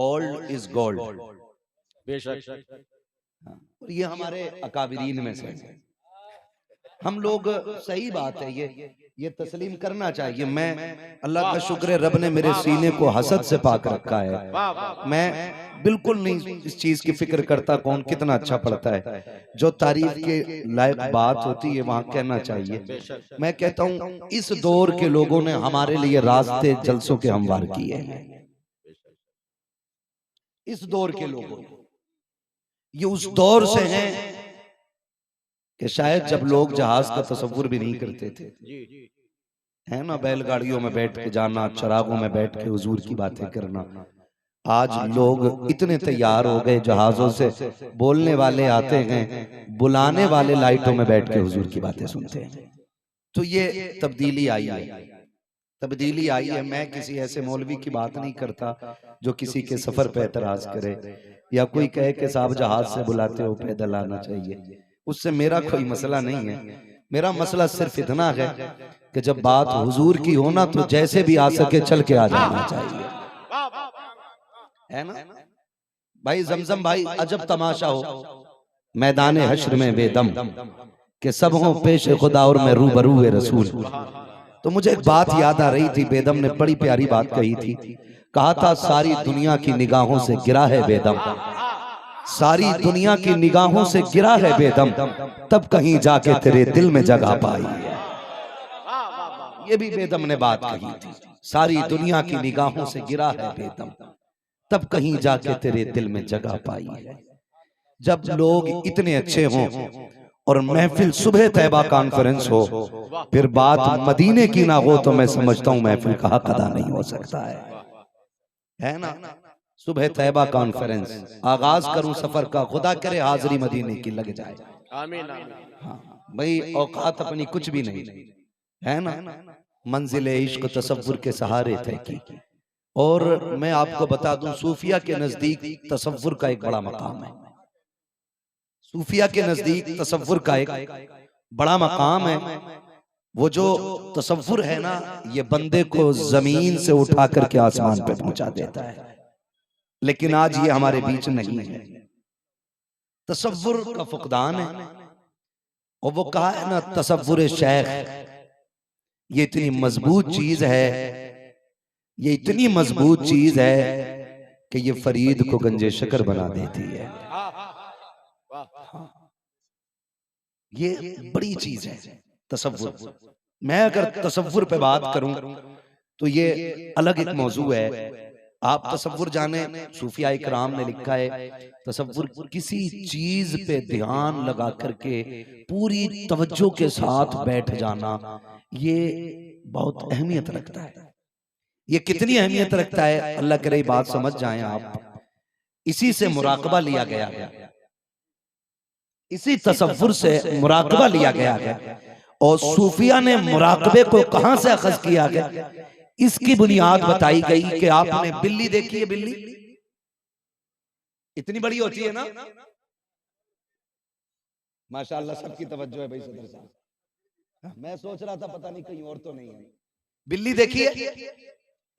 Old is gold. बेशक। और ये हमारे अकाबिरीन में से है। हम लोग, सही बात है, ये तस्लीम करना चाहिए। मैं, अल्लाह का शुक्र है, रब ने मेरे सीने को हसद से पाक रखा है। मैं बिल्कुल नहीं इस चीज की फिक्र करता कौन कितना अच्छा पढ़ता है। जो तारीफ के लायक बात होती है वहां कहना चाहिए। मैं कहता हूँ इस दौर के लोगों ने हमारे लिए रास्ते जलसों के हमवार किए हैं। इस दौर के लोगों ने, ये उस दौर से हैं कि शायद जब लोग जहाज का तसव्वुर भी नहीं करते थे, है ना, बैलगाड़ियों में बैठ के जाना, चरागों में बैठ के हुजूर की बातें करना। आज लोग इतने तैयार हो गए, जहाजों से बोलने वाले आते हैं, बुलाने वाले लाइटों में बैठ के हुजूर की बातें सुनते हैं। तो ये तब्दीली आई है, तब्दीली आई है। मैं किसी ऐसे मौलवी की बात नहीं करता जो किसी के सफर पे एतराज करे या कोई कहे कि साहब जहाज से बुलाते हो पैदल आना चाहिए। उससे मेरा कोई मसला नहीं है। मेरा मसला सिर्फ इतना है कि जब बात हुजूर की हो ना, तो जैसे भी आ सके चल के आ जाना चाहिए, है ना भाई। जमजम भाई, अजब तमाशा हो मैदान हश्र में बेदम के सब हो पेश खुदा और मैं रूबरू रसूल। तो मुझे एक बात याद आ रही थी, बेदम ने बड़ी प्यारी बात कही थी। कहा था सारी दुनिया की निगाहों से गिरा है बेदम, सारी दुनिया की निगाहों से गिरा है बेदम, तब कहीं जाके तेरे दिल में जगह पाई है। ये भी बेदम ने बात कही थी, सारी दुनिया की निगाहों से गिरा है बेदम, तब कहीं जाके तेरे दिल में जगह पाई है। जब लोग इतने अच्छे हों और महफिल सुबह तैबा कॉन्फ्रेंस हो, फिर बात मदीने की ना हो, तो मैं समझता हूं महफिल का हक अदा नहीं हो सकता है ना। सुबह तैबा कॉन्फ्रेंस, आगाज करूं सफर का, खुदा करे हाजिरी मदीने की लग जाए। आमीन। हाँ भाई, औकात अपनी कुछ भी नहीं, है ना। मंजिले इश्क तसव्वुर के सहारे थे की। और मैं आपको बता दूं, सूफिया के नजदीक तसव्वुर का एक बड़ा मकाम है। सूफिया के नजदीक तसव्वुर का एक बड़ा मकाम है। वो जो तसव्वुर है ना, ये बंदे को जमीन से उठा करके आसमान पे पहुंचा देता है। लेकिन आज ये हमारे बीच नहीं है, तसव्वुर का फुकदान है। और वो कहा है ना, तसव्वुर शेख, ये इतनी मजबूत चीज है, ये इतनी मजबूत चीज है कि ये फरीद को गंजे शकर बना देती है। ये बड़ी चीज है तसव्वुर। मैं अगर तसव्वुर पे बात करूं तो ये अलग एक मौजू है। आप तसव्वुर जाने, सूफिया इकराम ने लिखा है, तसव्वुर किसी चीज पे ध्यान लगा करके पूरी तवज्जो के साथ बैठ जाना, ये बहुत अहमियत रखता है। ये कितनी अहमियत रखता है, अल्लाह करे बात समझ जाएं आप। इसी से मुराकबा लिया गया है, इसी तसव्वुर से मुराकबा लिया गया है। और सूफिया ने मुराकबे को कहां से अखज़ किया गया, इसकी बुनियाद बताई गई कि आपने बिल्ली देखी है, बिल्ली इतनी बड़ी होती है ना, माशाअल्लाह सबकी तवज्जो है भाई सदर साहब। मैं सोच रहा था पता नहीं कहीं और तो नहीं है। बिल्ली देखी है,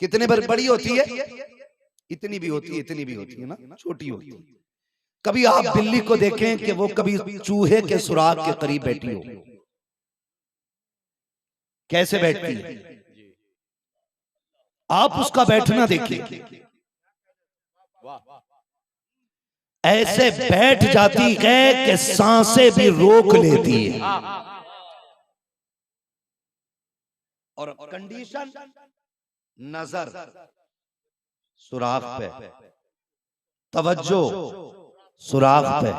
कितने बड़ी होती है, इतनी भी होती है, इतनी भी होती है ना, छोटी होती है। कभी आप बिल्ली को देखें कि वो कभी चूहे के सुराग के करीब बैठी हो, कैसे बैठती है, आप उसका बैठना देखिए, ऐसे बैठ जाती है कि सांसें भी रोक लेती है। और कंडीशन, नजर सुराग पे, तवज्जो सुराग पे,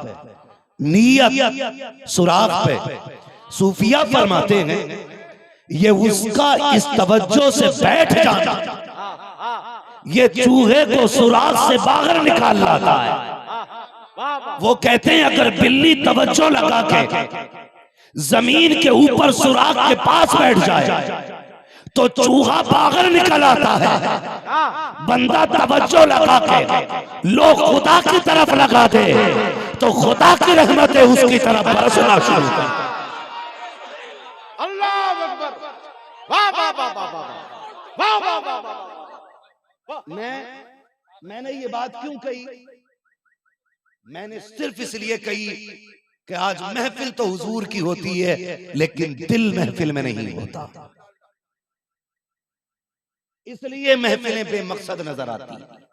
नियत सुराग पे। सूफिया फरमाते हैं ये उसका इस तवज्जो से बैठ जाना, ये चूहे को सुराग से बाहर निकाल लाता है। वो कहते हैं अगर बिल्ली तवज्जो लगा के जमीन के ऊपर सुराग के पास बैठ जाए तो चूहा बाहर निकल आता है। बंदा तवज्जो लगा के लोग खुदा की तरफ लगा दे तो खुदा की रहमतें उसकी तरफ बरसना शुरू कर। अल्लाह अकबर, वाह वाह वाह वाह वाह वाह वाह वाह। मैं मैंने ये बात क्यों कही? मैंने सिर्फ इसलिए कही कि आज महफिल तो हुजूर की होती है, लेकिन दिल महफिल में नहीं होता। इसलिए महफिलें बेमकसद नजर आती हैं।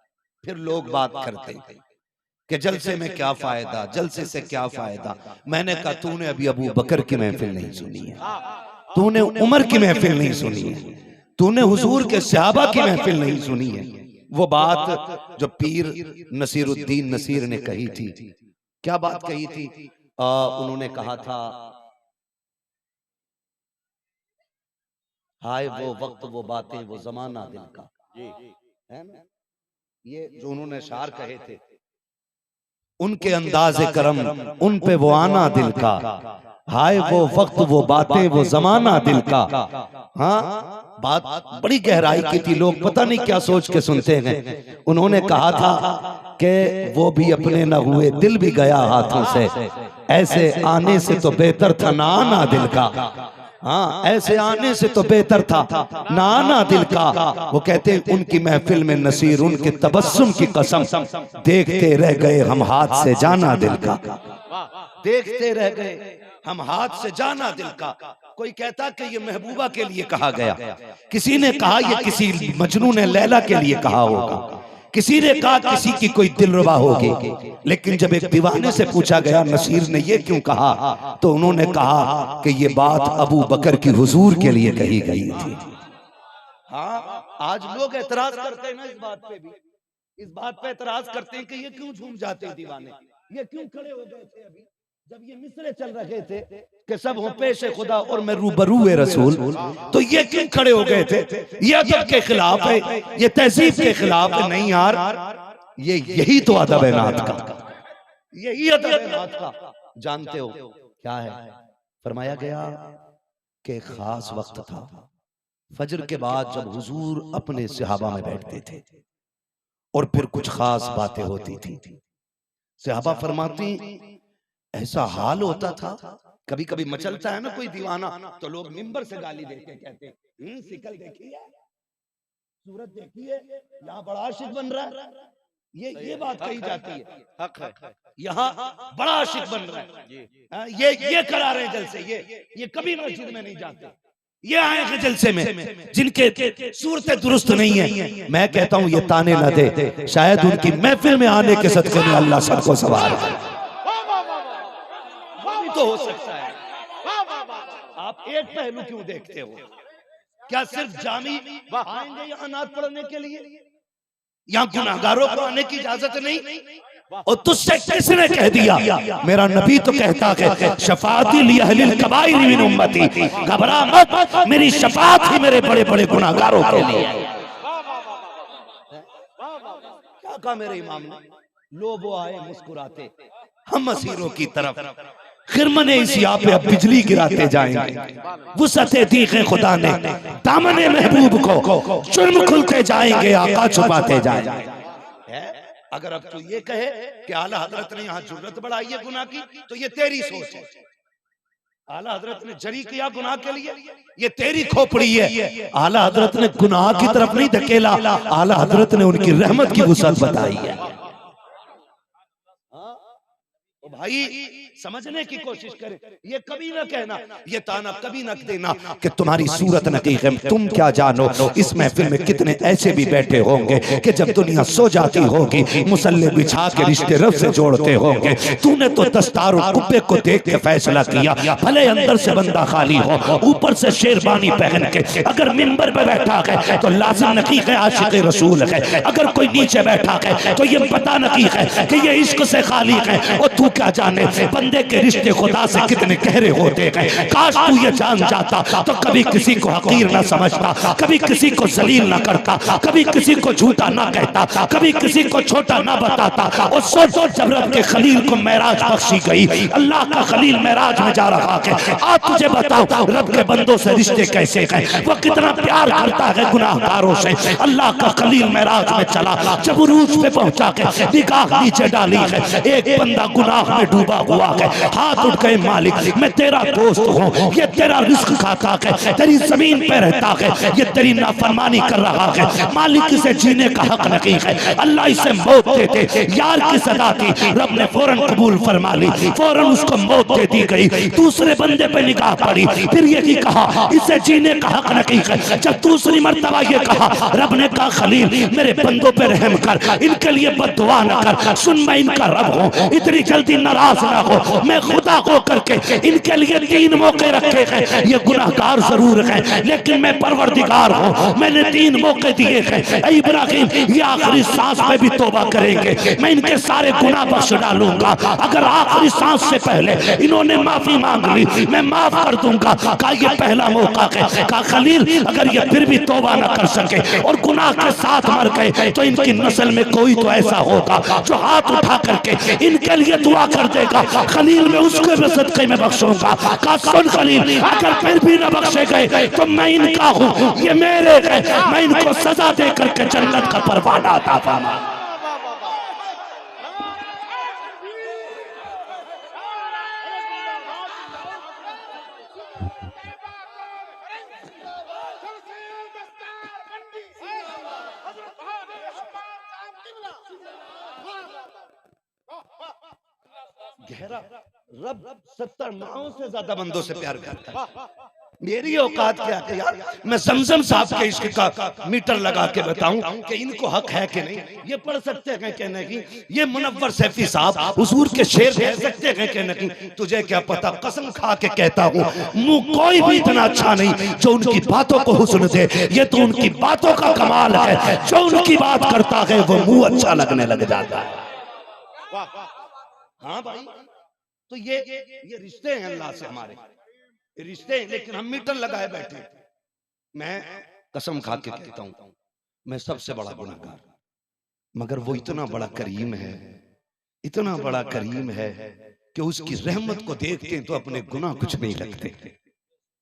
फिर लोग बात करते हैं कि जलसे में क्या फायदा, जलसे से क्या फायदा। मैंने कहा तूने अभी अबू बकर की महफिल नहीं सुनी है, तूने उमर की महफिल नहीं सुनी है, तूने हुजूर के सहाबा की महफिल नहीं सुनी है। वो बात जो पीर नसीरुद्दीन नसीर ने कही थी, क्या बात कही थी? उन्होंने कहा था, हाय वो वक्त वो बातें वो जमाना दिल का, है ना? ये जो उन्होंने शार कहे थे, उनके अंदाज़े करम उन पे वो आना दिल का, हाय वो वक्त वो बातें वो जमाना दिल का। हाँ, बात बड़ी गहराई की थी, लोग पता नहीं क्या सोच के सुनते हैं। उन्होंने कहा था कि वो भी अपने न हुए, दिल भी गया हाथों से, ऐसे आने से तो बेहतर था ना आना दिल का। हाँ, ऐसे आने से तो बेहतर था ना आना दिल का। वो कहते हैं उनकी महफिल में नसीर उनके तबस्सुम की कसम, देखते रह गए हम हाथ से जाना दिल का, देखते रह गए हम हाथ से जाना दिल का। कोई कहता कि ये महबूबा के लिए कहा गया, किसी ने कहा ये किसी मजनू ने लैला के लिए कहा होगा, किसी ने कहा किसी की कोई दिलरुबा होगी। लेकिन जब एक दीवाने से पूछा गया नसीर ने ये क्यों कहा, तो उन्होंने कहा कि ये बात अबू बकर की हुजूर के लिए कही गई थी। हाँ, आज लोग एतराज करते हैं ना इस बात पे भी, इस बात पे एतराज करते हैं कि ये क्यों झूम जाते हैं दीवाने, ये क्यों खड़े हो गए थे अभी जब ये मिसरे चल रहे थे कि सब हो पेशे खुदा और मैं रूबरूए रसूल, तो ये क्यों खड़े हो गए थे? ये अदब के खिलाफ है, ये तहजीब के खिलाफ है। नहीं यार, ये यही तो अदब है नात का, यही अदब है नात का। जानते हो क्या है? फरमाया गया कि खास वक्त था फजर के बाद जब हुजूर अपने सहाबा में बैठते थे और फिर कुछ खास बातें होती थी। सहाबा फरमाती ऐसा हाल होता था, कभी कभी मचलता है ना कोई दीवाना, तो लोग मिंबर से गाली देके कहते हैं शिकल देखी है, सूरत देखी है, यहाँ बड़ा आशिक बन रहा है। ये बात कही जाती है, हक है, यहाँ बड़ा आशिक बन रहा है, ये करा रहे जलसे, ये कभी मस्जिद में नहीं जाते, ये आए हैं जलसे में जिनके सूरतें दुरुस्त नहीं है। मैं कहता हूँ ये ताने न दे, शायद उनकी महफिल में आने के सदके में अल्लाह सबको सवार है, तो हो सकता है। आप एक पहलू क्यों देखते हो? क्या सिर्फ जामी आएंगे यहाँ नात पढ़ने के लिए? यहाँ गुनाहगारों को आने की इजाजत नहीं? और तुझसे किसने कह दिया? मेरा नबी तो कहता है शफाअती ली अहलिल कबाइर मिन उम्मती, घबरा मत, मेरी शफाअत ही मेरे बड़े बड़े गुनाहगारों के लिए। क्या कहा मेरे इमाम ने? लो वो आए मुस्कुराते हम असीरों की तरफ, खिरमने इसिया पे अब बिजली गिराते जाएंगे, वुसअते दीखे खुदा ने दामने महबूब को जुर्म खुलते जाएंगे, आका छुपाते जाएंगे। अगर अब तू ये कहे कि आला हजरत ने यहाँ जुर्रत बढ़ाई है गुनाह की, तो ये तेरी सोच है। आला हजरत ने जरी किया गुनाह के लिए, ये तेरी खोपड़ी है। आला हजरत ने गुनाह की तरफ नहीं धकेला, आला हजरत ने उनकी रहमत की वुसअत बताई है। भाई समझने की कोशिश करें, ये कभी ना कहना, ये ताना कभी ना देना कि तुम्हारी सूरत नकीक है, तुम क्या जानो इस महफिल में कितने ऐसे भी बैठे होंगे कि जब दुनिया सो जाती होगी मुसल्ले बिछा के रिश्ते रब से जोड़ते होंगे। तूने तो दस्तार और कुब्बे को देख के फैसला किया, भले अंदर से बंदा खाली हो, ऊपर से शेरबानी पहन के अगर मिंबर पे बैठा है तो लाजिम नकीक है, आशिक रसूल है। अगर कोई नीचे बैठा है तो ये पता नकीक है कि ये इश्क से खाली है। और तू क्या जाने बंदे के रिश्ते खुदा से कितने गहरे होते हैं। काश तू ये जान जाता तो कभी किसी को हकीर ना समझता, कभी किसी को जलील ना करता, कभी किसी को झूठा ना कहता, कभी किसी को छोटा ना बताता। और सोच जब रब के खलील को मेराज बख्शी गई, अल्लाह का खलील मेराज में जा रहा है, आज तुझे बताओ रब के बंदों से रिश्ते कैसे हैं, वो कितना प्यार करता है गुनाहगारों से। अल्लाह का खलील मेराज में चला, जब उरूज पे पहुंचा के निगाह नीचे डाली है, एक बंदा गुनाह में डूबा हुआ के हाथ उठ गए, मालिक मैं तेरा दोस्त हूँ, ये तेरा रिस्क खाता है, तेरी जमीन पे रहता है, ये तेरी नाफरमानी कर रहा है, मालिक इसे जीने का हक नहीं है, अल्लाह इसे मौत दे दे। यार की सदा थी, रब ने फौरन कबूल फरमा ली, फौरन उसको मौत दे दी गई। दूसरे बंदे पे निगाह पड़ी, फिर यही कहा इसे जीने का हक नहीं है। जब दूसरी मर्तबा ये कहा, रब ने कहा खलील मेरे बंदों पे रहम कर, इनके लिए बद्दुआ न कर, सुन मैं इनका रब हूँ, इतनी जल्दी नाराज ना हो, मैं खुदा हो करके इनके लिए 3 मौके रखे हैं। ये गुनाहगार जरूर हैं लेकिन मैं परवरदिगार हूँ, मैंने 3 मौके दिए हैं। ऐ इब्राहिम ये आखिरी सांस में भी तौबा करेंगे, मैं इनके सारे गुनाह बख्श डालूंगा, अगर आखिरी सांस से पहले इन्होंने माफी मांग ली मैं माफ कर दूंगा। कहा ये पहला मौका है। कहा खलील अगर ये फिर भी तौबा न कर सके और गुनाह के साथ मर गए तो इनकी नस्ल में कोई तो ऐसा होगा जो हाथ उठा करके इनके लिए दुआ कर देगा, खलील में उसके भी सदक़े में बख्शूंगा। कहा सुन खलील अगर फिर भी न बख्शे गए तो मैं इनका हूँ, ये मेरे हैं, मैं इनको सजा दे करके जन्नत का परवाना अता फरमा। गहरा रब 70 माओं से ज्यादा बंदों से प्यार करता है। मेरी औकात क्या है यार, मैं जमजम साहब के इश्क का मीटर लगा के बताऊं कि इनको हक है कि नहीं। ये पढ़ सकते हैं कहने की, ये मुनव्वर सैफी साहब हुजूर के शेर कह सकते हैं कहने की, तुझे क्या पता, कसम खा के कहता हूँ मुंह कोई भी इतना अच्छा नहीं जो उनकी बातों को हुस्न दे। ये तो उनकी बातों का कमाल है, जो उनकी बात करता है वो मुंह अच्छा लगने लग जाता है। हाँ भाई, तो ये रिश्ते हैं अल्लाह से, हमारे रिश्ते हैं, लेकिन हम मीटर लगाए बैठे। मैं कसम खा के कहता हूं मैं सबसे बड़ा गुनाहगार, मगर वो इतना बड़ा करीम है, इतना बड़ा करीम है कि उसकी रहमत को देखते हैं तो अपने गुनाह कुछ नहीं लगते,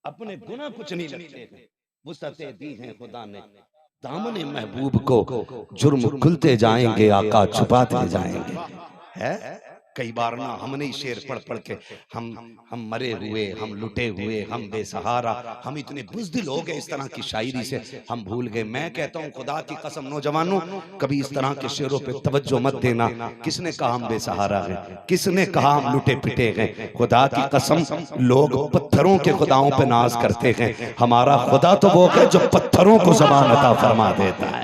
अपने गुनाह कुछ नहीं लगते। वुसअतें दी हैं खुदा ने दामने महबूब को, जुर्म खुलते जाएंगे आका छुपाते जाएंगे। है कई बार ना हमने ही शेर पढ़ पढ़ के हम मरे हुए, हम लुटे हुए, हम बेसहारा, हम इतने बुज़दिल हो गए इस तरह की शायरी से हम भूल गए। मैं कहता हूँ खुदा की कसम नौजवानों कभी इस तरह के शेरों पे तवज्जो मत देना। किसने कहा हम बेसहारा हैं, किसने कहा हम लुटे पिटे हैं। खुदा की कसम लोग पत्थरों के खुदाओं पे नाज करते हैं, हमारा खुदा तो वो है जो पत्थरों को ज़बान अता फरमा देता है।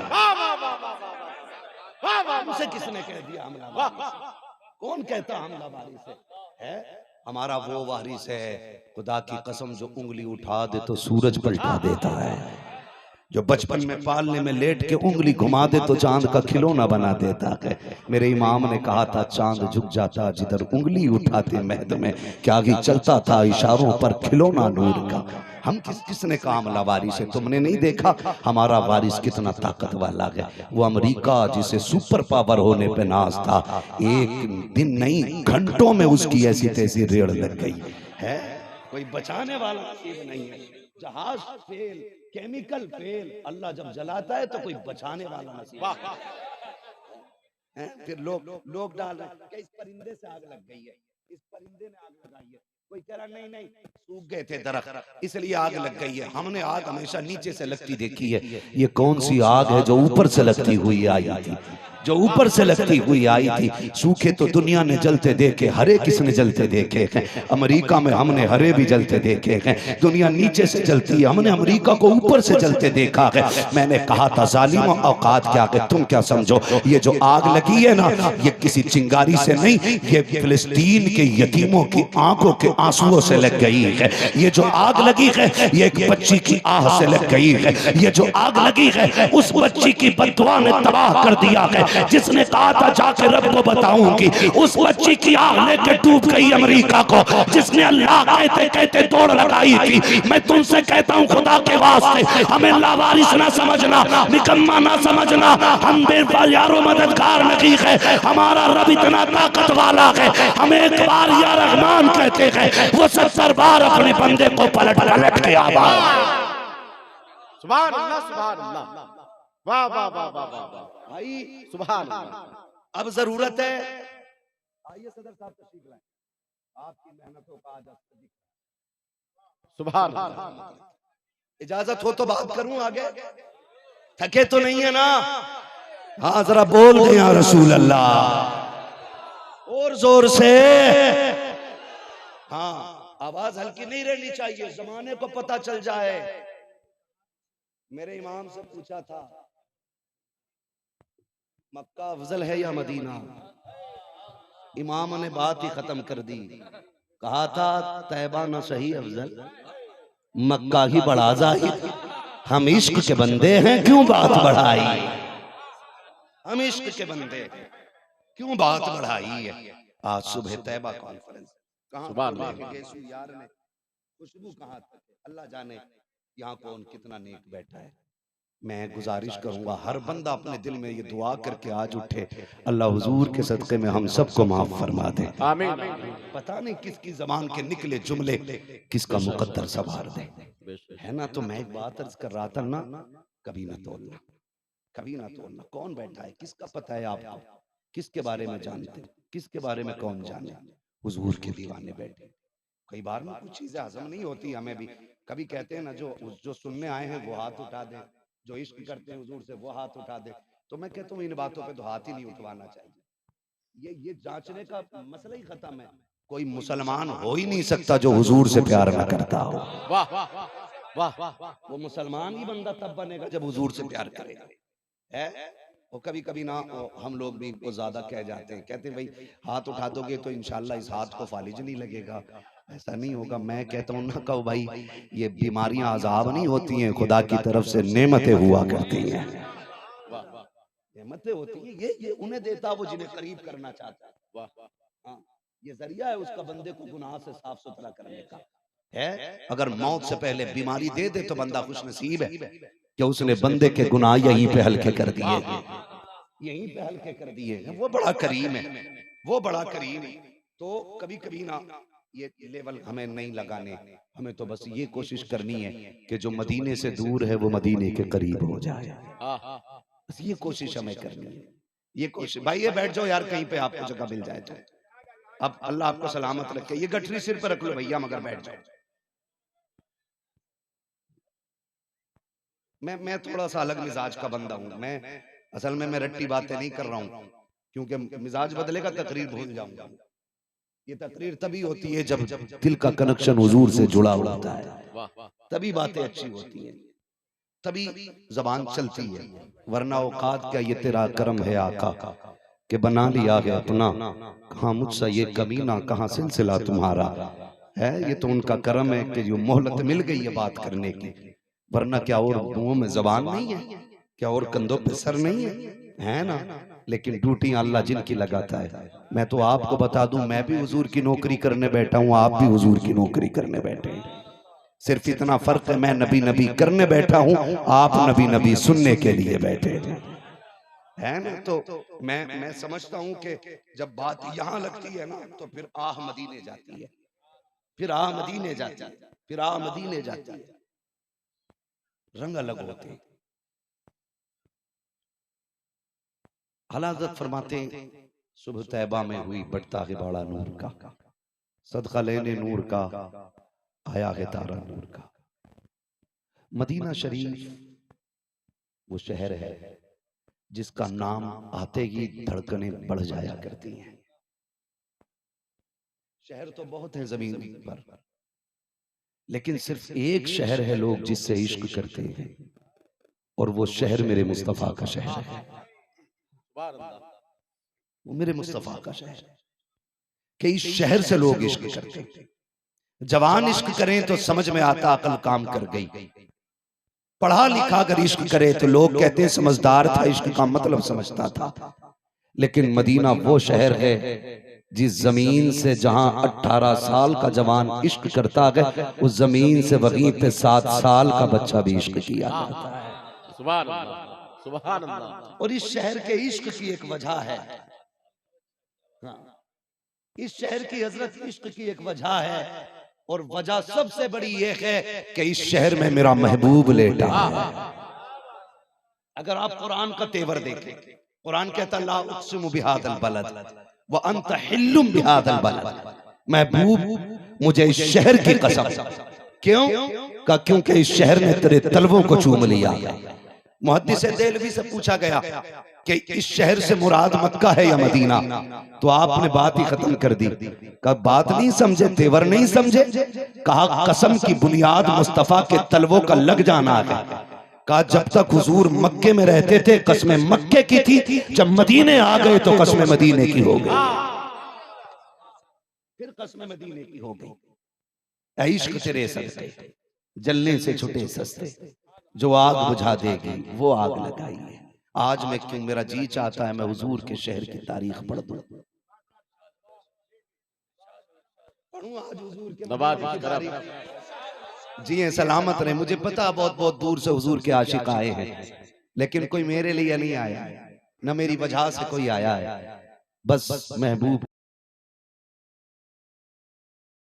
उसे किसने कह दिया हमला, कौन कहता हमला वारिस है? हमारा वो वारिस है खुदा की कसम जो उंगली उठा दे तो सूरज पलटा देता है, जो बचपन में पालने में लेट के उंगली घुमा दे तो चांद का खिलौना बना देता है। मेरे इमाम ने कहा था चांद झुक जाता जिधर उंगली उठाते महद में, क्या ही चलता था इशारों पर खिलौना नूर का। हम किसने कहा हमला वारिस है? तुमने नहीं देखा हमारा वारिस कितना ताकत वाला है। वो अमेरिका जिसे सुपर पावर होने पे नाज था, एक दिन नहीं घंटों में उसकी ऐसी तैसी रेड़ लग गई है, कोई बचाने वाला नसीब नहीं है। जहाज फेल, केमिकल फेल, अल्लाह जब जलाता है तो कोई बचाने वाला नसीब है। फिर लोग डाल रहे हैं इस परिंदे से आग लग गई है, इस परिंदे ने आग लगाई है। कोई कह रहा नहीं सूख गए थे दरख्त इसलिए आग लग गई है। हमने आग हमेशा नीचे से लगती देखी है, ये कौन सी आग है जो ऊपर से लगती हुई आई थी, जो ऊपर से लगती हुई आई थी। सूखे तो दुनिया ने जलते देखे, हरे किसने जलते देखे हैं? अमेरिका में हमने हरे भी जलते देखे हैं। दुनिया नीचे से जलती है, हमने अमेरिका को ऊपर से जलते देखा है। मैंने कहा था जालिम औकात क्या है, तुम क्या समझो ये जो आग लगी है ना, ये किसी चिंगारी से नहीं, ये फिलिस्तीन के यतीमों की आंखों के आंसुओं से लग गई है। ये जो आग लगी है ये एक बच्ची की आह से लग गई है। ये जो आग लगी है उस बच्ची की बददुआ ने तबाह कर दिया है, जिसने कहा था जाके रब को बताऊंगी। उस बच्ची की आग लेके डूब गई अमेरिका को, जिसने अल्लाह कहते कहते दौड़ लगाई थी। मैं तुमसे कहता हूँ खुदा के वास्ते हमें लावारिस ना समझना, निकम्मा ना समझना, हम बेयारो मददगार नहीं है। हमारा रब इतना ताकत वाला है, हम एक बार या रहमान कहते हैं वो 70 बार अपने बंदे को पलट पलट के आवाज। सुभान अल्लाह, सुभान अल्लाह, वाह वाह वाह वाह वाह भाई, सुभान अल्लाह। अब जरूरत है, आइए सदर साहब तशरीफ लाएं। आपकी मेहनतों का आज असर दिख रहा सुभान है। अल्लाह। इजाजत हो तो बात करूं आगे, थके तो नहीं है ना? हाँ जरा बोल दे या रसूल अल्लाह और जोर से। हाँ आवाज हल्की नहीं रहनी चाहिए, जमाने को पता चल जाए। मेरे इमाम से पूछा था मक्का अफजल है या मदीना? इमाम ने बात ही खत्म कर दी, कहा था तैबा न सही अफजल, मक्का ही बड़ा जाहिद। हम इश्क के बंदे हैं क्यों बात बढ़ाई, हम इश्क के बंदे क्यों बात बढ़ाई है। आज सुबह तैबा कॉन्फ्रेंस सुभान कहाँ अल्लाह। यार ने खुशबू कहाँ तक है, अल्लाह जाने यहाँ कौन कितना नेक बैठा है। मैं गुजारिश करूंगा हर बंदा अपने दिल में ये दुआ करके आज उठे, अल्लाह हुजूर के सदक़े में हम सबको माफ फरमा दे। आमीन। पता नहीं किसकी जबान के निकले जुमले किसका मुकद्दर सवार दे, है ना? तो मैं एक बात अर्ज कर रहा था ना, कभी ना तोड़ना, कभी ना तोड़ना। कौन बैठा है, किसका पता है आपको, किसके बारे में जानते, किसके बारे में कौन जाने? हुजूर के दीवाने बैठे। कई बार ना कुछ चीजें हजम नहीं होती हमें भी। कभी कहते हैं ना जो सुनने आए हैं वो हाथ उठा दे, जो इश्क करते हैं हुजूर से वो हाथ उठा दे। तो मैं कहता हूँ इन बातों पे तो हाथ ही नहीं उठवाना चाहिए। ये जांचने का मसला ही खत्म है। कोई मुसलमान हो ही नहीं सकता जो हुजूर से प्यार न करता हो। वाह वाह वाह। वो मुसलमान ही बंदा तब बनेगा जब हुजूर से प्यार करेगा, है? और कभी कभी ना हम लोग भी वो ज्यादा कह जाते हैं, कहते हैं भाई हाथ उठा दोगे तो इंशाल्लाह इस हाथ को फालिज नहीं लगेगा। ऐसा नहीं होगा। मैं कहता हूँ ना कहो भाई ये बीमारियां अजाब नहीं होती हैं, खुदा की तरफ से नेमतें हुआ करती हैं, नेमतें होती हैं। ये उन्हें देता वो जिन्हें करीब करना चाहता है। हाँ ये जरिया है उसका बंदे को गुनाह से साफ सुथरा करने का, है? अगर मौत से पहले बीमारी दे दे तो बंदा खुश नसीब है कि उसने बंदे के गुनाह यहीं पे हल्के कर दिए, यहीं पे हल्के कर दिए। वो बड़ा करीम है, वो बड़ा करीम है। तो कभी कभी ना ये लेवल हमें नहीं लगाने, हमें तो बस ये कोशिश करनी है कि जो मदीने से दूर है वो मदीने के करीब हो जाए। बस ये कोशिश हमें करनी है, ये कोशिश। भाई ये बैठ जाओ यार कहीं पे आपको जगह मिल जाए तो। अब अल्लाह आपको सलामत रखे। ये गठरी सिर पर रख लो भैया, मगर बैठ जाओ। मैं थोड़ा सा अलग मिजाज का बंदा हूं। मैं असल में मैं रट्टी बातें नहीं कर रहा हूं, क्योंकि मिजाज बदलेगा तकरीर भूल जाऊंगा। ये तकरीर तभी होती है जब दिल का कनेक्शन हुजूर से जुड़ा होता है, तभी बातें अच्छी होती हैं, तभी जबान चलती है। वरना औकात क्या, ये तेरा करम है आका कि बना लिया है अपना, कहाँ मुझसे ये कमीना, कहाँ सिलसिला तुम्हारा है। ये तो उनका करम है कि जो मोहलत मिल गई है बात करने की। वरना क्या और मुंह में जबान नहीं है, क्या और कंधों पे सर नहीं है ना? लेकिन ड्यूटियां अल्लाह जिनकी लगाता है। मैं तो आपको बता दूं, मैं भी हुजूर की नौकरी करने बैठा हूं, आप भी हुजूर की नौकरी करने बैठे हैं। सिर्फ इतना फर्क है, मैं नबी नबी करने बैठा हूं, आप नबी नबी सुनने के लिए बैठे हैं, है ना? तो मैं समझता हूं कि जब बात यहां लगती है ना तो फिर आह मदीने जाती है, फिर आह मदीने जाती है, फिर आह मदीने जाती है। रंग अलग होते हैं। हलाजत फरमाते हैं सुबह तैबा में हुई बढ़ता है बड़ा नूर का, सदका लेने नूर का आया है तारा नूर का। मदीना शरीफ वो शहर है जिसका नाम आते ही धड़कनें बढ़ जाया करती हैं। शहर तो बहुत है जमीन पर, लेकिन सिर्फ एक शहर है लोग जिससे इश्क करते हैं, और वो शहर मेरे मुस्तफा का शहर है। वो मेरे मुस्तफा का शहर है कि इस शहर से लोग इश्क करते हैं। जवान इश्क करें तो समझ में आता अकल काम कर गई, पढ़ा लिखा अगर इश्क करे तो लोग कहते हैं समझदार था, इश्क का मतलब समझता था। लेकिन मदीना वो शहर है जिस जमीन से जहां 18 साल का जवान इश्क करता है, उस जमीन से वहीं पे 7 साल का बच्चा भी इश्क किया करता है। सुभान अल्लाह, सुभान अल्लाह। और इस शहर के इश्क की एक वजह है, इस शहर की हजरत इश्क की एक वजह है, और वजह सबसे बड़ी ये है कि इस शहर में मेरा महबूब लेटा है। अगर आप कुरान का तेवर देखें, कुरान कहता ला उक़्सिमु बिहादिल बलद व अंत हिल्लुम बिहादिल बलद, महबूब मुझे इस शहर की कसम, क्यों? का क्योंकि इस शहर ने तेरे तलवों को चूम लिया। मुहद्दिस देहलवी से पूछा गया कि इस शहर से मुराद मक्का है या मदीना, तो आपने बात ही खत्म कर दी। कहा बात नहीं समझे, तेवर नहीं समझे। कहा कसम की बुनियाद मुस्तफा के तलवों का लग जाना है। कहा जब तक हुजूर मक्के में रहते थे कसमें मक्के की थी, जब मदीने आ गए तो कसमें मदीने की हो गई, फिर कसमें मदीने की हो गई। ऐ इश्क तेरे सस्ते, जलने से छुटे सस्ते, जो आग बुझा देगी वो आग लगाई है। आज मैं क्यों, मेरा जी चाहता है मैं हुजूर के शहर की तारीख पढ़ दूं, पढ़ूं आज हुजूर के तारीख। जी सलामत रहे। मुझे पता बहुत बहुत दूर से हुजूर के आशिक आए हैं, लेकिन कोई मेरे लिए नहीं आया, न मेरी वजह से कोई आया है, बस महबूब